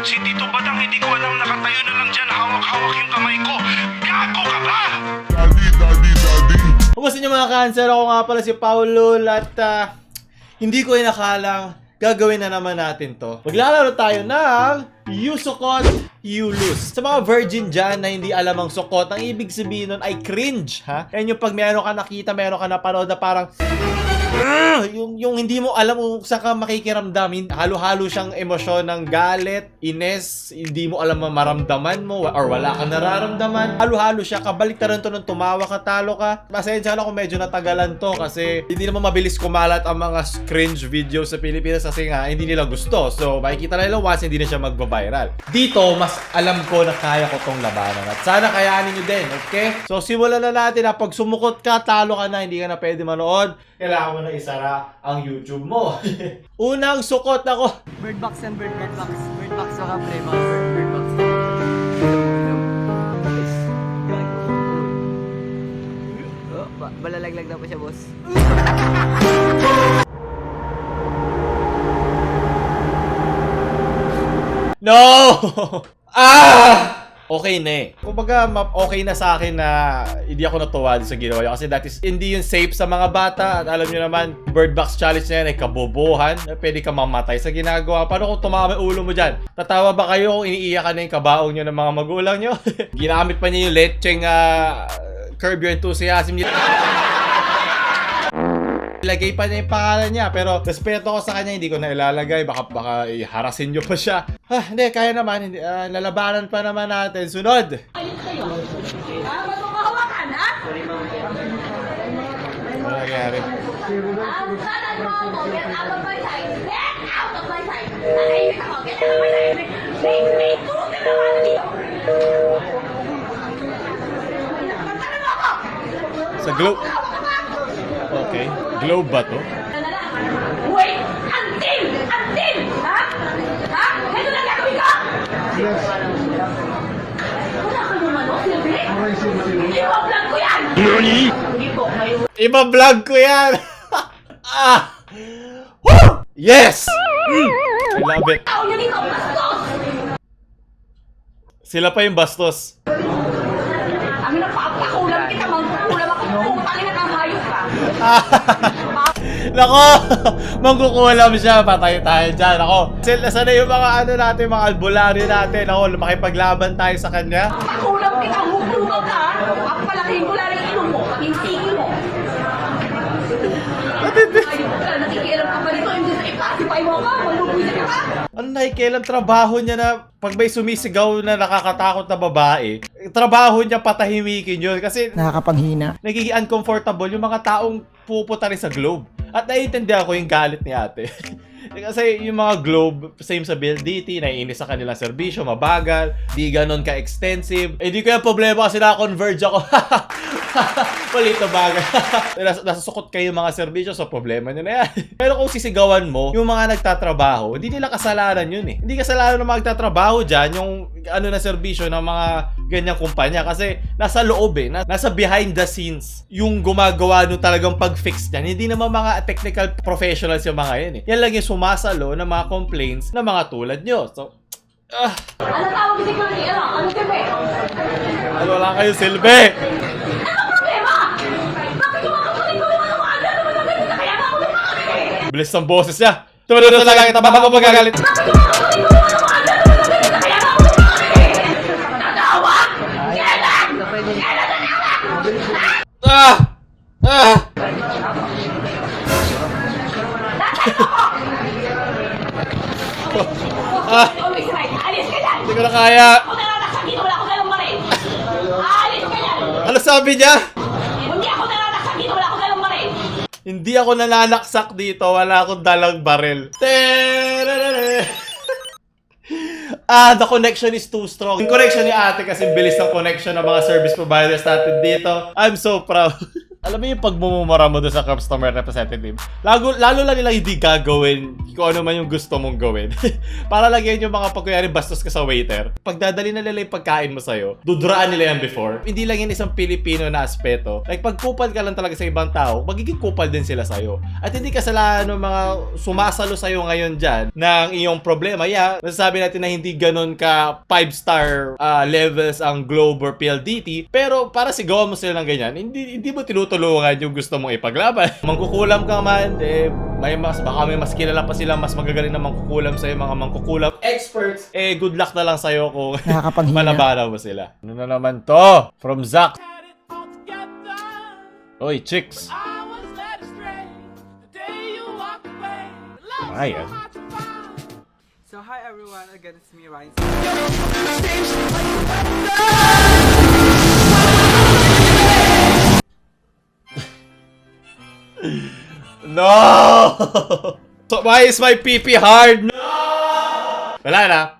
Si Tito Badang hindi ko alam, nakatayo na lang dyan, hawak-hawak yung kamay ko. Gago ka ba? Kumusta niyo mga cancer? Ako nga pala si Paulo at hindi ko inakalang gagawin na naman natin to. Maglalaro tayo ng You Sukot, You Lose. Sa mga virgin dyan na hindi alam ang sukot, ang ibig sabihin nun ay cringe, ha? Yan yung pag meron ka nakita, meron ka napanood na parang yung hindi mo alam kung saan ka makikiramdam. Halo-halo siyang emosyon ng galit, ines, hindi mo alam ang maramdaman mo or wala kang nararamdaman. Halo-halo siya, kabaliktaran to nung tumawa ka, talo ka. Pasensya na kung medyo natagalan to kasi hindi naman mabilis kumalat ang mga cringe videos sa Pilipinas kasi nga hindi nila gusto. So makikita na nila once hindi na siya magba-viral. Dito, mas alam ko na kaya ko tong labanan at sana kayanin nyo din, okay? So simulan na natin na pag sumukot ka, talo ka na, hindi ka na pwede manood. Kailangan mo na isara ang YouTube mo. Unang sukot ako. Birdbox and birdbox. Birdbox saka pre, mga birdbox. Oh, balalaglag na pa siya, boss. No! Ah! Okay na eh. Kumbaga, okay na sa akin na hindi ako natuwa sa ginawa niya. Kasi that is, hindi yun safe sa mga bata. At alam niyo naman, bird box challenge na yan ay kabobohan. Pwede ka mamatay sa ginagawa. Paano kung tumama yung ulo mo dyan? Tatawa ba kayo kung iniiyakan na yung kabaong nyo ng mga magulang nyo? Ginamit pa niya yung lecheng Curb Your Enthusiasm niya. Ilagay pa niya yung pangalan niya, pero respeto ko sa kanya, hindi ko na ilalagay. Baka iharasin nyo pa siya. Hindi, kaya naman. Lalabanan pa naman natin. Sunod! Ayun kayo. Ba't mo kahawakan, ha? Ano nangyari? Ang kanan mo ako, get out of my sight. Get out of my sight. Nakainis ako, get out of my sight. May tulog na naman dito. Pagkanan mo ako! Sa globe. Okay. Globe ba to? Wait! Until! Until! Ha? Ha? Ito na gagawin ko? Yes. Wala ka naman, no? Silvi? I-vlog ko yan! Nani? Hindi po, kayo. Iba-vlog ko yan! Woo! Yes! I love it. Tao niya dito, bastos! Sila pa yung bastos. Ang napapakulam kita, mangkukulam ako. Putangin na kang hayop ka. Nako! Mangkukulam siya. Patay tayo dyan. Nako. Saan na yung mga ano natin, mga albularyo natin? Nako, makipaglaban tayo sa kanya. Pakulam kita, hukulong ka. Ang palaking ko lang yung ilong mo, paging tigil mo. Ayun ka, nakikialam ka pa dito, hindi sa ipasipay mo ka, malubisa ka pa. Ano nakikialam trabaho niya na pag may sumisigaw na nakakatakot na babae, trabaho niya patahimikin yun kasi Nakakapanghina. nagiging uncomfortable yung mga taong pupunta rin sa Globe. At naiintindihan ko yung galit ni ate. Kasi yung mga Globe, same sa BLDT, naiinis sa kanilang serbisyo, mabagal, di ganon ka-extensive. Eh di ko yung problema kasi na-converge ako. Palito bagay. Nasasukot kayo yung mga serbisyo, so problema nyo na yan. Pero kung sisigawan mo, yung mga nagtatrabaho, hindi nila kasalanan yun eh. Hindi kasalanan ng mga nagtatrabaho dyan, yung ano na serbisyo ng mga ganyang kumpanya. Kasi nasa loob eh, nasa behind the scenes, yung gumagawa nung talagang pag-fix niyan. Hindi naman mga technical professionals yung mga yan eh. Yan lang yung sumasalo ng mga complaints ng mga tulad nyo. So, Ano tawag si Curly? Ano gabi? ano lang kayo silbi? Ano problema? Bakit yung mga kapatid ko naman ang maaga naman na ganito na kaya nga ako nagkakagay? Bilis ng boses niya. Tumadod sa langit, baka magagalit. Bakit yung mga kapatid ko naman ang maaga naman na ganito na kaya nga ako nagkakagay? Natawa? Kailan? Kailan natawa? Umis right, alis ka dyan! Hindi ko na kaya. Ako nararaksan dito, wala akong dalang baril! Alis ka dyan! Ano sabi niya? Hindi ako nararaksan dito, wala akong dalang baril! Hindi ako nananaksak dito, wala akong dalang baril. The connection is too strong. Yung connection ni ate kasi bilis ng connection ng mga service providers natin dito. I'm so proud. alam mo yung pagmumura mo doon sa customer representative, lalo lang nila hindi gagawin kung ano man yung gusto mong gawin. Para lagyan yung mga pagkuyari bastos ka sa waiter. Pagdadali na nila yung pagkain mo sa'yo, dudraan nila yan before. Hindi lang yan isang Pilipino na aspeto. Like, pag kupal ka lang talaga sa ibang tao, magiging kupal din sila sa'yo. At hindi kasalanan ng mga sumasalo sa'yo ngayon dyan ng iyong problema. Yeah, masasabi natin na hindi ganun ka 5-star levels ang Globe or PLDT, pero para sigawan mo sila ng ganyan, hindi mo tinutulungan yung gusto mong ipaglaban. Mangkukulam ka man, baka may mas kilala pa sila mas magagaling na mangkukulam sa'yo, mga mangkukulam experts, good luck na lang sa'yo kung malabana mo sila. Ano na naman to? From Zach. Oy, chicks. Ayan. So hi everyone, again it's me Ryan. No! So, why is my PP hard? No! Wala na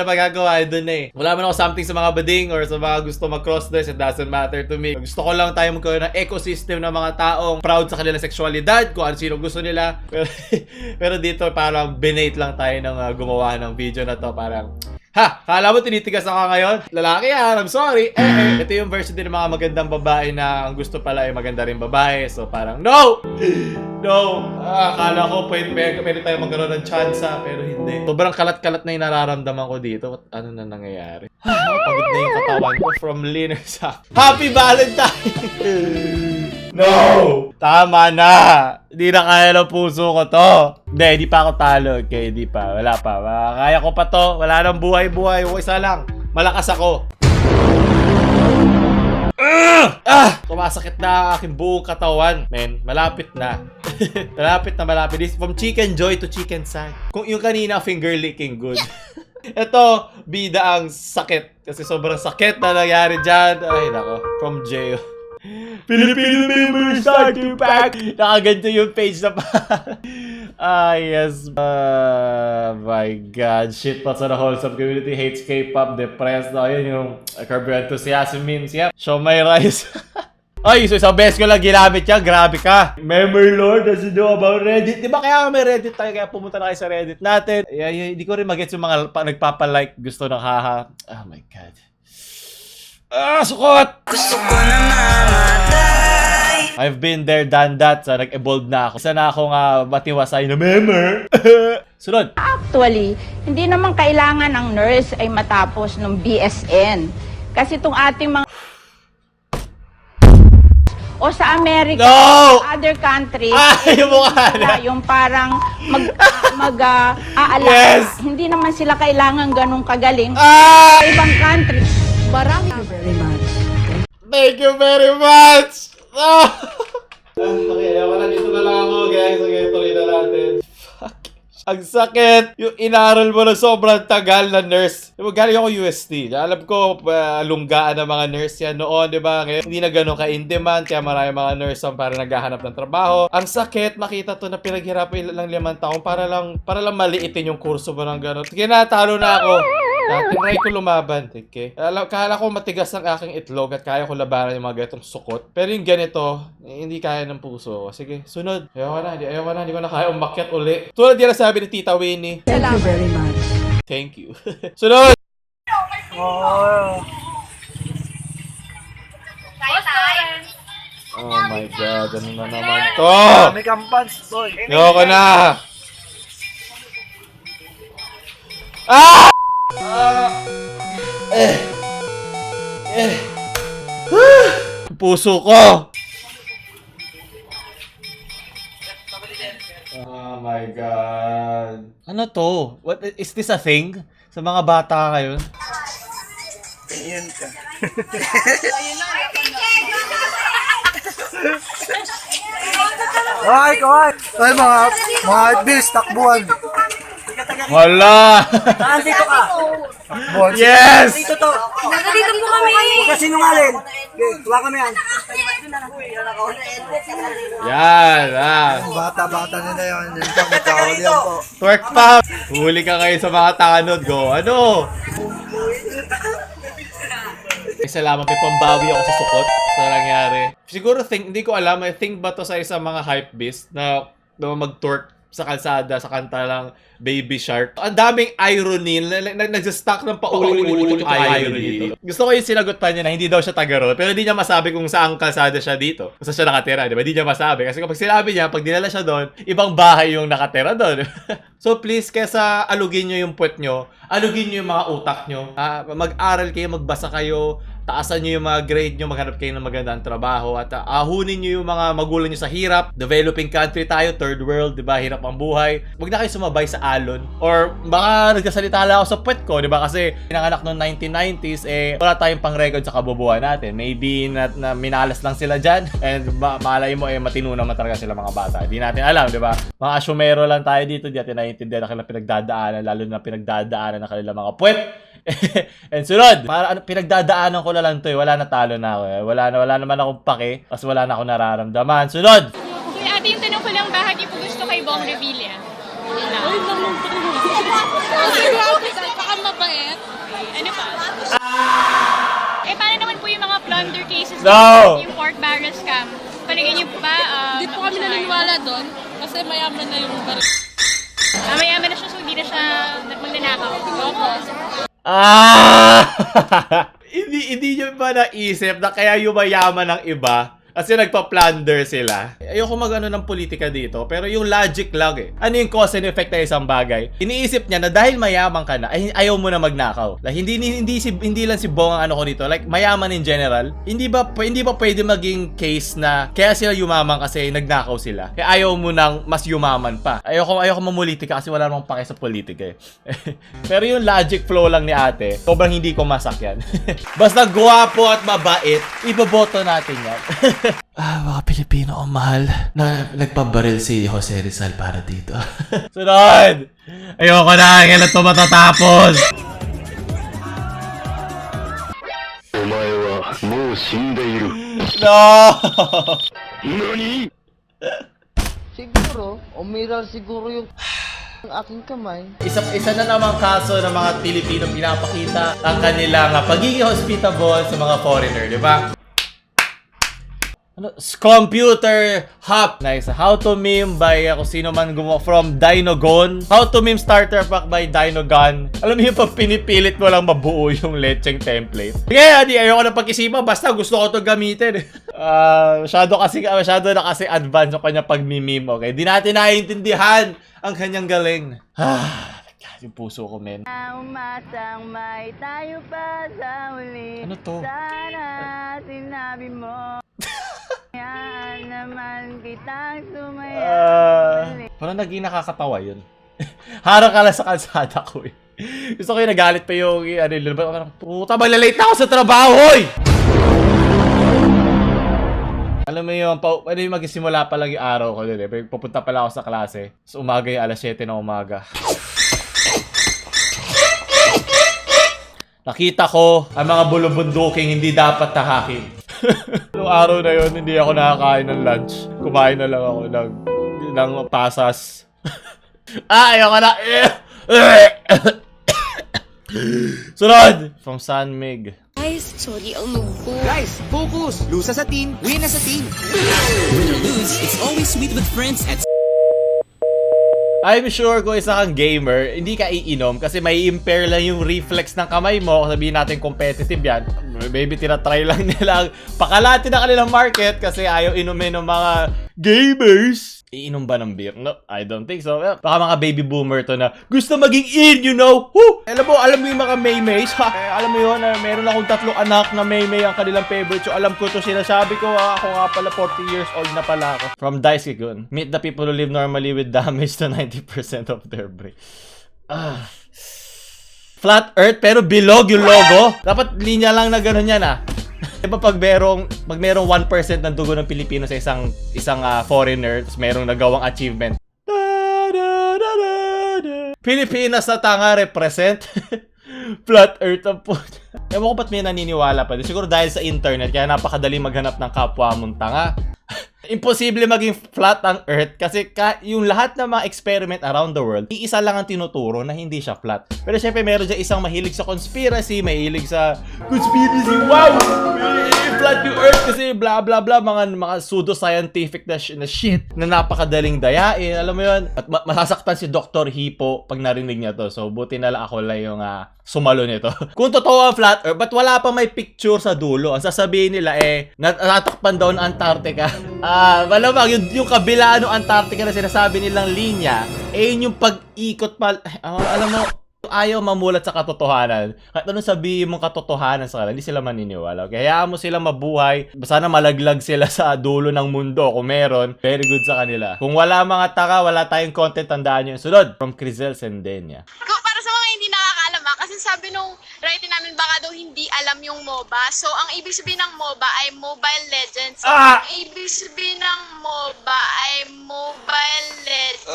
magagawa. Doon na eh. Wala man ako something sa mga bading or sa mga gusto mag-cross-dress. It doesn't matter to me. Gusto ko lang tayo magkaroon ng ecosystem ng mga taong proud sa kanilang sexualidad, kung ano sino gusto nila. Pero dito parang binate lang tayo ng gumawa ng video na to. Parang, kala mo tinitigas ako ngayon? Lalaki yan, I'm sorry. Ito yung version din ng mga magandang babae na ang gusto pala ay maganda rin babae. So parang, no! No! Akala ko pwede tayo magkaroon ng tsansa, pero hindi. Sobrang kalat-kalat na yung nararamdaman ko dito. Ano na nangyayari? Pagod na yung katawan ko from Liner sa Happy Valentine! No! Tama na! Hindi na kaya ng puso ko to. Hindi pa ako talo. Okay, hindi pa. Wala pa. Kaya ko pa to. Wala nang buhay-buhay. O isa lang. Malakas ako. Sumasakit na aking buong katawan. Men, malapit na. malapit. This from chicken joy to chicken sad. Kung yung kanina finger licking good. Ito, bida ang sakit. Kasi sobrang sakit na nangyari dyan. Ay, nako. From jail. Filipino members start to pack. Nakaganto yung page na pa. Yes. My God. Shit, what's on the wholesome community? Hates K-pop, depressed. Ayun yung Curb Your Enthusiasm memes. Yep. Show my rice. Ay, so isang beses ko lang ginamit yan. Grabe ka. Memory Lord doesn't know about Reddit. Di ba kaya may Reddit tayo? Kaya pumunta na kayo sa Reddit natin. Hindi ko rin mag-gets yung mga nagpapalike. Gusto ng haha. Oh my God. Sukot! Gusto ko na mamatay. I've been there, done that. So, nag-evolve na ako. Isa na akong matiwasay na member. Sunod. Actually, hindi naman kailangan ang nurse ay matapos ng BSN. Kasi itong ating mga o sa America, No! other countries, Yung mukha na. yung parang mag-aalala. Yes! Hindi naman sila kailangan ganun kagaling. Ah! Sa ibang countries, Thank you very much! Okay, ako na dito na lang ako, guys. Okay, tuloy na natin. Fuck. Ang sakit! Yung inaral mo na sobrang tagal na nurse. Diba, galing ako UST. Alam ko, lunggaan ng mga nurse yan noon, di ba? Ngayon, hindi na gano'n ka-in-demand, kaya marami mga nurse ang para naghahanap ng trabaho. Ang sakit, makita to na pinaghirapan ilang 5 taon para lang maliitin yung kurso mo ng gano'n. Sige na, talo na ako. Tinry ko lumaban, okay? Kala ko matigas ang aking itlog at kaya ko labanan yung mga ganitong sukot. Pero yung ganito, hindi kaya ng puso ko. Sige, sunod. Ayoko na, hindi ko na kaya umakyat uli. Tulad yan sabi ni Tita Winnie. Thank you very much. Thank you. Sunod! Oh my God, ano na naman to? May kampans, boy. Ayoko na! Puso ko! Oh my God. Ano to? What is this a thing? Sa mga bata ngayon? Ayun ka. Kawai! Ay, mga bills, takbuhan. Wala! Nandito ka. Takbuhan. Yes! Dito to. Nagalitan mo kami! Huwag ka sinungalin. Okay, tuwa kami yan. Yan, Bata-bata nila yun. Yun po, magkakawal yan po. Twerk pa! Huli ka ngayon sa mga tanod. Go, ano? Salamat, may pambawi ako sa sukot. sa nangyari. Siguro hindi ko alam, I think ba to sa isang mga hype beast na mag-twerk sa kalsada sa kanta lang Baby Shark. Ang daming irony, nag-stack ng paulit-ulit yung irony dito. Gusto ko yung sinagot pa niya na hindi daw siya taga-roon, pero hindi niya masabi kung saan kalsada siya dito. Kung saan siya nakatira, di ba? Hindi niya masabi. Kasi kapag sinabi niya, pag dinala siya doon, ibang bahay yung nakatira doon. So please, kesa alugin nyo yung puwet nyo, alugin nyo yung mga utak nyo. Mag-aral kayo, magbasa kayo, taasan nyo yung mga grade nyo, maghanap kayo ng magandang trabaho, at ahunin nyo yung mga magulang nyo sa hirap. Developing country tayo, third world, di ba? Hirap ang buhay. Huwag na kayo sumabay sa alon. Or baka nagsasalita lang ako sa puwet ko, di ba? Kasi pinanganak noong 1990s, wala tayong pang-record sa kabubuhan natin. Maybe na minalas lang sila dyan, and malay mo, matino naman talaga sila mga bata. Hindi natin alam, di ba? Mga asyumero lang tayo dito, di natin naiintindihan na kanilang pinagdadaanan, lalo na pinagdadaanan ng kanilang mga puwet. And sunod, pinagdadaanan ko na lang to wala na talo na ako wala naman akong pake kasi wala na akong nararamdaman. Sunod! Okay, ate, yung tanong ko lang, bakit niyo po gusto kay Bong Revilla? Ay, baka mabait. Ano pa? Paano naman po yung mga plunder cases? No! Yung pork barrel scam? Palagay niyo po ba? Hindi po kami naniniwala doon kasi mayaman na yung baril. Mayaman na siya, so hindi na siya magnanakaw. Opo. Hindi nyo ba naisip na kaya yumayaman ng iba? Kasi nagpa-plunder sila. Ayoko mag-ano ng politika dito, pero yung logic lang Ano yung cause and effect na isang bagay? Iniisip niya na dahil mayaman ka na, ay ayaw mo na magnakaw. Like, hindi lang si Bong ang ano ko dito. Like, mayaman in general. Hindi ba pwede maging case na kaya sila yumaman kasi nagnakaw sila? Kaya ayaw mo nang mas yumaman pa. Ayoko mamulitika kasi wala namang pake sa politika Pero yung logic flow lang ni ate, sobrang hindi ko masakyan. Basta gwapo at mabait, iboboto natin yan. Mga Pilipino ang mahal na nagpabaril si Jose Rizal para dito. Sunod! Ayoko na, kailan ito matatapos? No! Siguro, umiral siguro yung aking kamay. Isa na namang kaso ng mga Pilipino pinapakita ang kanilang pagiging hospitable sa mga foreigner, di ba? Computer Hop. Nice. How to meme by kung sino man gumawa from Dinogon. How to meme starter pack by Dinogon. Alam mo yung pag pinipilit mo lang mabuo yung lecheng template. Kaya ayoko na pag-isipan. Basta gusto ko to gamitin. Masyado na kasi advance yung kanya pag-meme. Okay? Di natin naiintindihan ang kanyang galing. Yung puso ko, men. Umasang may tayo pa sa huli. Ano to? Sana sinabi mo. Yan naman kitang sumaya. Parang naging nakakatawa yun. Harang ka lang sa kalsada ko Gusto ko yung nagalit pa yung parang, puta, maglalate na ako sa trabaho Alam mo yun, pwede yung magsimula pa lang yung araw ko dun Pupunta pala ako sa klase. So umaga yung alas 7 ng umaga. Nakita ko ang mga bulubunduking hindi dapat tahakin. Noong araw na yun, hindi ako nakakain ng lunch. Kumain na lang ako ng pasas. Ayoko na. Sunod! From San Mig. Guys, sorry ang noob ko. Guys, focus! Lose sa team, win as a team! Win or lose, it's always sweet with friends at I'm sure kung isa kang gamer, hindi ka iinom kasi may impair lang yung reflex ng kamay mo. Sabihin natin competitive yan. Maybe tinatry lang nila pakalatin na kanilang market kasi ayaw inumin ng mga gamers. Iinom ba ng beer? No, I don't think so. Baka mga baby boomer to na gusto maging in, you know? Woo! Alam mo yung mga maymays? Alam mo yun, meron akong 3 anak na maymay ang kanilang favorite. So alam ko to sinasabi ko. Ako nga pala 40 years old na pala ako. From Daisuke-gun. Meet the people who live normally with damage to 90% of their brain. Flat Earth pero bilog yung logo. Dapat linya lang na gano'n yan Diba pag merong 1% ng dugo ng Pilipino sa isang foreigner, tapos merong nagawang achievement. Pilipinas na tanga represent. Flat Earth ang po. Ewan ko ba't may naniniwala pa. Siguro dahil sa internet, kaya napakadali maghanap ng kapwa mong tanga. Imposible maging flat ang Earth kasi yung lahat ng mga experiment around the world, iisa lang ang tinuturo na hindi siya flat. Pero syempre meron dyan isang mahilig sa conspiracy, mahilig sa conspiracy, wow! flat yung Earth kasi blah blah blah, mga pseudo-scientific na shit na napakadaling dayain, alam mo yun? At masasaktan si Dr. Hippo pag narinig niya to. So buti na lang ako lang yung sumalo nito. Kung totoo ang flat Earth, ba't wala pa may picture sa dulo? Ang sasabihin nila natakpan daw ng Antarctica. Malamang yung kabila ng Antarctica na sinasabi nilang linya, yun yung pag-ikot pa. Alam mo, ayaw mamulat sa katotohanan. Kahit anong sabihin mong katotohanan sa kanila, hindi sila maniniwala. Okay? Hayaan mo sila mabuhay. Sana malaglag sila sa dulo ng mundo. Kung meron, very good sa kanila. Kung wala mga taka, wala tayong content, tandaan nyo yung sunod. From Crizel Sendenya. Para sa mga hindi nakakaalam kasi sabi nung writing namin baka daw hindi alam yung MOBA. So, ang ibig sabihin ng MOBA ay Mobile Legends. So, ang ibig sabihin ng MOBA ay Mobile Legends.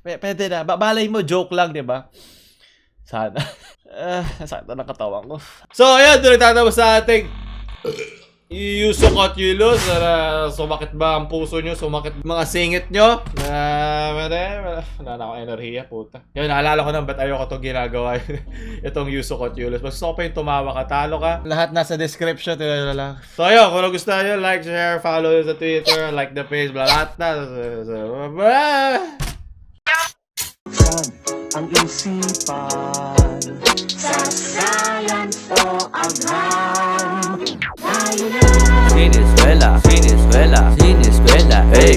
Pwede na. Balay mo, joke lang, di ba? Sana. Sana nakatawan ko. So, ayan. Doon nagtatapos sa ating Yusukot Yulos. Sumakit ba ang puso nyo? Sumakit mga singit nyo? Wala na akong enerhiya, puta. Yun, naalala ko na ba't ayoko itong ginagawa. Itong Yusukot Yulos. Mas gusto ko pa yung tumawa ka, talo ka. Lahat nasa description. Tila lang. So, ayun. Kung nagustuhan nyo, like, share, follow sa Twitter, like the page, lahat na. Ang isipan sa science o agham. Sineskwela, sineskwela, sineskwela, hey!